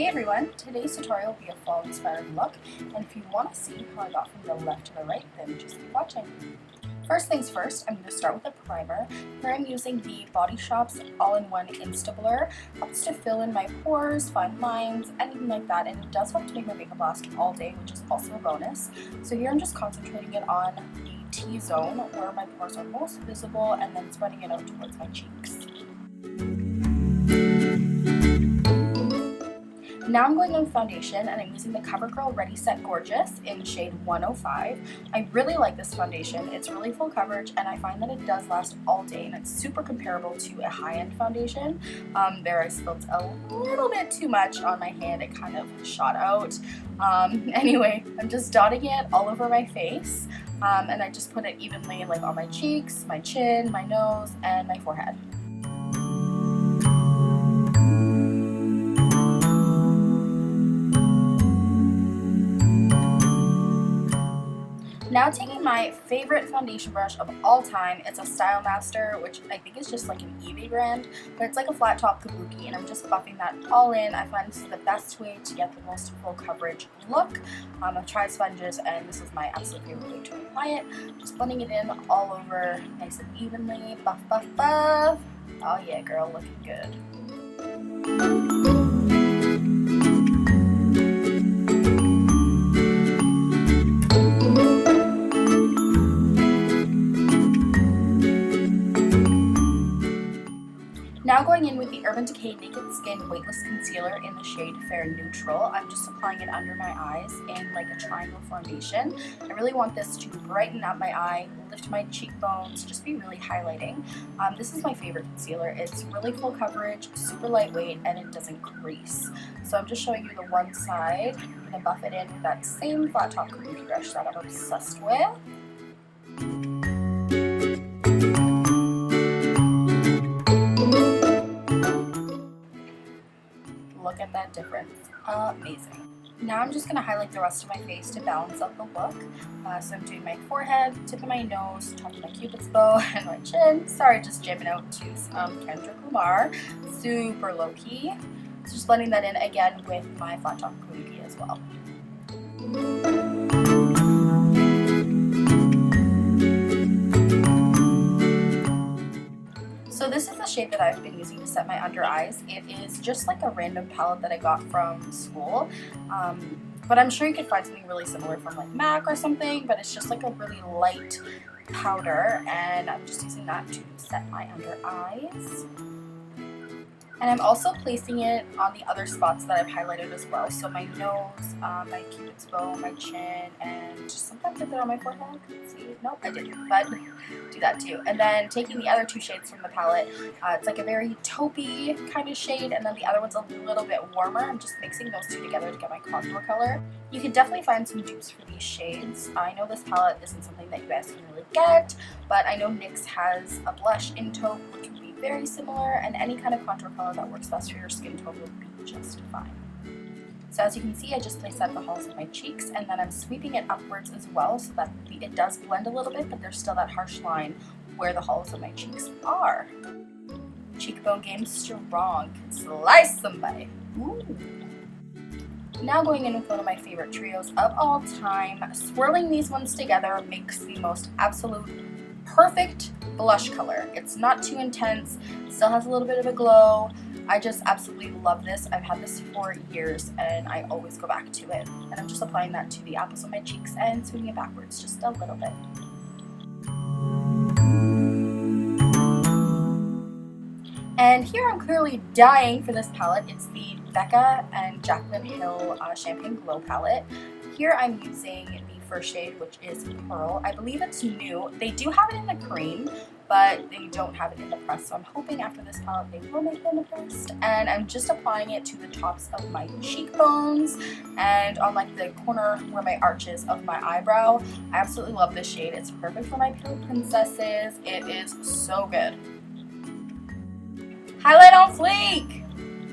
Hey everyone, today's tutorial will be a fall inspired look, and if you want to see how I got from the left to the right, then just keep watching. First things first, I'm going to start with a primer. Here I'm using the Body Shop's All-in-One Insta Blur. Helps to fill in my pores, fine lines, anything like that, and it does help to make my makeup last all day, which is also a bonus. So here I'm just concentrating it on the T-zone, where my pores are most visible, and then spreading it out towards my cheeks. Now I'm going on foundation, and I'm using the CoverGirl Ready Set Gorgeous in shade 105. I really like this foundation. It's really full coverage, and I find that it does last all day, and it's super comparable to a high-end foundation. There I spilled a little bit too much on my hand. It kind of shot out. Anyway, I'm just dotting it all over my face, and I just put it evenly like on my cheeks, my chin, my nose, and my forehead. Now taking my favorite foundation brush of all time, it's a Style Master, which I think is just like an eBay brand, but it's like a flat top kabuki, and I'm just buffing that all in. I find this is the best way to get the most full coverage look. I've tried sponges, and this is my absolute favorite way to apply it. Just blending it in all over nice and evenly. Buff, buff, buff. Oh yeah, girl, looking good. Now going in with the Urban Decay Naked Skin Weightless Concealer in the shade Fair Neutral. I'm just applying it under my eyes in like a triangle formation. I really want this to brighten up my eye, lift my cheekbones, just be really highlighting. This is my favorite concealer. It's really full coverage, super lightweight, and it doesn't crease. So I'm just showing you the one side. I'm going to buff it in with that same flat top kabuki brush that I'm obsessed with. Look at that difference. Amazing. Now I'm just going to highlight the rest of my face to balance out the look. So I'm doing my forehead, tip of my nose, top of my cupid's bow, and my chin. Sorry, just jamming out to some Kendrick Lamar. Super low key. So just blending that in again with my flat top kabuki as well. So this is the shade that I've been using to set my under eyes. It is just like a random palette that I got from school, but I'm sure you could find something really similar from like MAC or something, but it's just like a really light powder, and I'm just using that to set my under eyes. And I'm also placing it on the other spots that I've highlighted as well. So my nose, my cupid's bow, my chin, and sometimes I put it on my forehead. See? Nope, I didn't, but do that too. And then taking the other two shades from the palette, it's like a very taupey kind of shade, and then the other one's a little bit warmer. I'm just mixing those two together to get my contour color. You can definitely find some dupes for these shades. I know this palette isn't something that you guys can really get, but I know NYX has a blush in taupe, which would be very similar, and any kind of contour color that works best for your skin tone would be just fine. So as you can see, I just placed that in the hollows of my cheeks, and then I'm sweeping it upwards as well so that it does blend a little bit, but there's still that harsh line where the hollows of my cheeks are. Cheekbone game strong. Slice somebody. Ooh. Now going in with one of my favorite trios of all time. Swirling these ones together makes the most absolute perfect blush color. It's not too intense, still has a little bit of a glow. I just absolutely love this. I've had this for years, and I always go back to it. And I'm just applying that to the apples of my cheeks and swinging it backwards just a little bit. And here I'm clearly dying for this palette. It's the Becca and Jaclyn Hill Champagne Glow palette. Here I'm using the first shade, which is Pearl. I believe it's new. They do have it in the cream, but they don't have it in the press, so I'm hoping after this palette they will make it in the pressed. And I'm just applying it to the tops of my cheekbones and on like the corner where my arch is of my eyebrow. I absolutely love this shade. It's perfect for my pale princesses. It is so good. Highlight on fleek!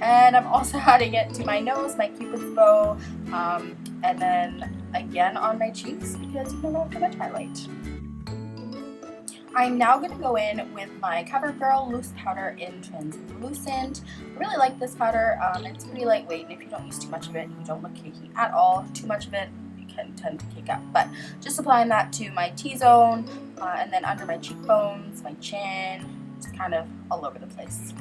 And I'm also adding it to my nose, my cupid's bow, and then again on my cheeks because you don't have too much highlight. I'm now going to go in with my CoverGirl Loose Powder in Translucent. I really like this powder. It's pretty lightweight, and if you don't use too much of it, you don't look cakey at all. Too much of it, you can tend to cake up. But just applying that to my T-zone, and then under my cheekbones, my chin, just kind of all over the place.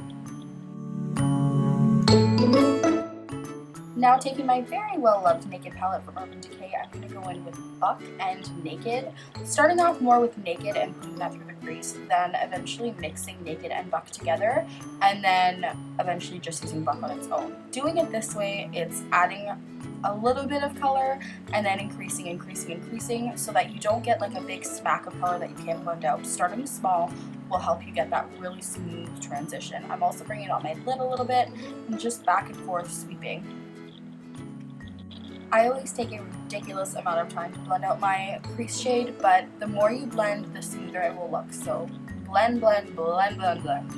Now taking my very well-loved Naked palette from Urban Decay, I'm going to go in with Buck and Naked. Starting off more with Naked and putting that through the crease, then eventually mixing Naked and Buck together, and then eventually just using Buck on its own. Doing it this way, it's adding a little bit of color and then increasing so that you don't get like a big smack of color that you can't blend out. Starting small will help you get that really smooth transition. I'm also bringing it on my lid a little bit and just back and forth sweeping. I always take a ridiculous amount of time to blend out my crease shade, but the more you blend, the smoother it will look. So blend, blend, blend, blend, blend.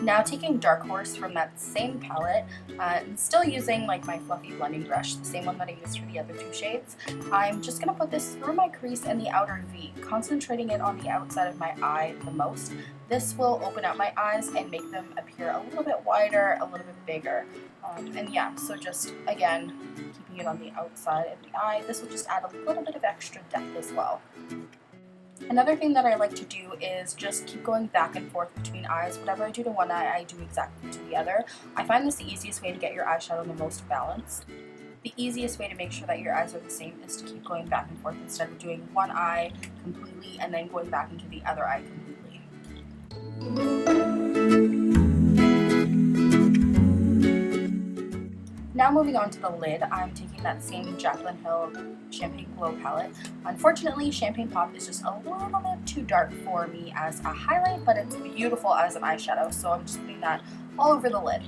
Now taking Dark Horse from that same palette, and still using like my fluffy blending brush, the same one that I used for the other two shades, I'm just going to put this through my crease and the outer V, concentrating it on the outside of my eye the most. This will open up my eyes and make them appear a little bit wider, a little bit bigger. And yeah, so just again, keeping it on the outside of the eye. This will just add a little bit of extra depth as well. Another thing that I like to do is just keep going back and forth between eyes. Whatever I do to one eye, I do exactly to the other. I find this the easiest way to get your eyeshadow the most balanced. The easiest way to make sure that your eyes are the same is to keep going back and forth instead of doing one eye completely and then going back into the other eye completely. Now moving on to the lid, I'm taking that same Jaclyn Hill Champagne Glow palette. Unfortunately, Champagne Pop is just a little bit too dark for me as a highlight, but it's beautiful as an eyeshadow, so I'm just putting that all over the lid.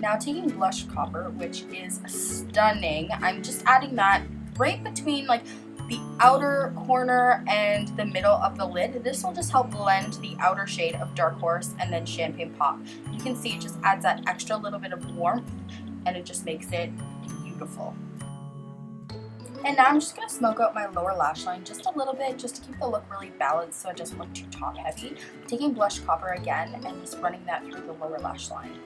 Now taking Blush Copper, which is stunning, I'm just adding that right between like the outer corner and the middle of the lid. This will just help blend the outer shade of Dark Horse and then Champagne Pop. You can see it just adds that extra little bit of warmth and it just makes it beautiful. And now I'm just going to smoke out my lower lash line just a little bit, just to keep the look really balanced so it doesn't look too top heavy. Taking Blush Copper again and just running that through the lower lash line.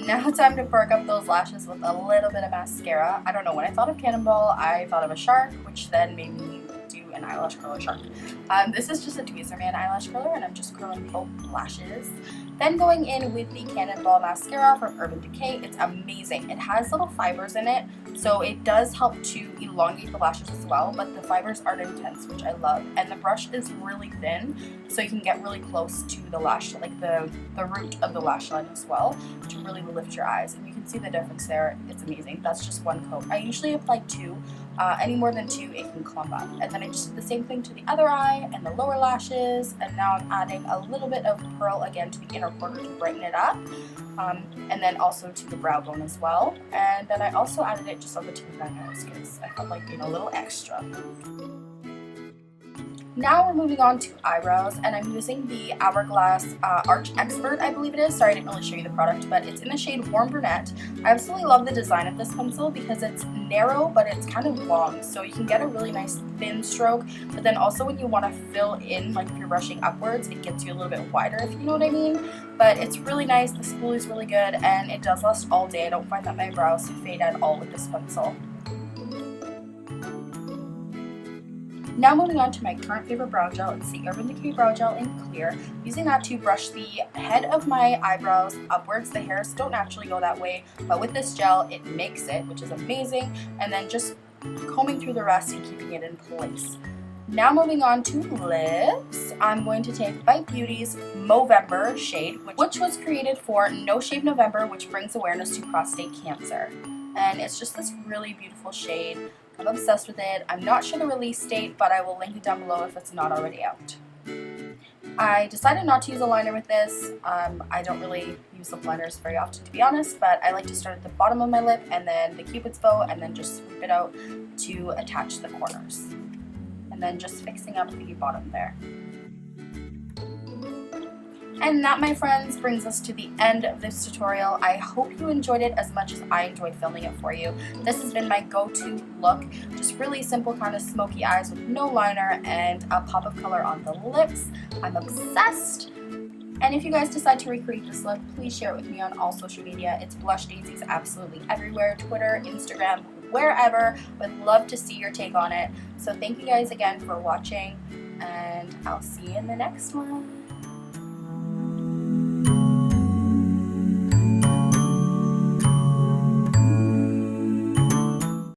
Now it's time to perk up those lashes with a little bit of mascara. I don't know, when I thought of Cannonball, I thought of a shark, which then made me do an eyelash curler shark. This is just a Tweezerman eyelash curler, and I'm just curling both lashes. Then going in with the Cannonball mascara from Urban Decay. It's amazing. It has little fibers in it, so it does help to elongate the lashes as well, but the fibers aren't intense, which I love. And the brush is really thin, so you can get really close to the lash, like the root of the lash line as well, to really lift your eyes. And you can see the difference there. It's amazing. That's just one coat. I usually apply two. Any more than two, it can clump up. And then I just did the same thing to the other eye and the lower lashes, and now I'm adding a little bit of pearl again to the inner corner to brighten it up, and then also to the brow bone as well. And then I also added it just on the tip of my nose because I felt like being a little extra. Now we're moving on to eyebrows, and I'm using the Hourglass Arch Expert, I believe it is. Sorry, I didn't really show you the product, but it's in the shade Warm Brunette. I absolutely love the design of this pencil because it's narrow, but it's kind of long, so you can get a really nice thin stroke, but then also when you want to fill in, like if you're brushing upwards, it gets you a little bit wider, if you know what I mean. But it's really nice, the spool is really good, and it does last all day. I don't find that my brows fade at all with this pencil. Now moving on to my current favorite brow gel, it's the Urban Decay Brow Gel in Clear. Using that to brush the head of my eyebrows upwards. The hairs don't naturally go that way, but with this gel, it makes it, which is amazing. And then just combing through the rest and keeping it in place. Now moving on to lips, I'm going to take Bite Beauty's Mauvember shade, which was created for No Shave November, which brings awareness to prostate cancer. And it's just this really beautiful shade. I'm obsessed with it. I'm not sure the release date, but I will link it down below if it's not already out. I decided not to use a liner with this. I don't really use lip liners very often, to be honest, but I like to start at the bottom of my lip and then the cupid's bow and then just sweep it out to attach the corners. And then just fixing up the bottom there. And that, my friends, brings us to the end of this tutorial. I hope you enjoyed it as much as I enjoyed filming it for you. This has been my go-to look. Just really simple kind of smoky eyes with no liner and a pop of color on the lips. I'm obsessed. And if you guys decide to recreate this look, please share it with me on all social media. It's Blush Daisies absolutely everywhere. Twitter, Instagram, wherever. Would love to see your take on it. So thank you guys again for watching, and I'll see you in the next one.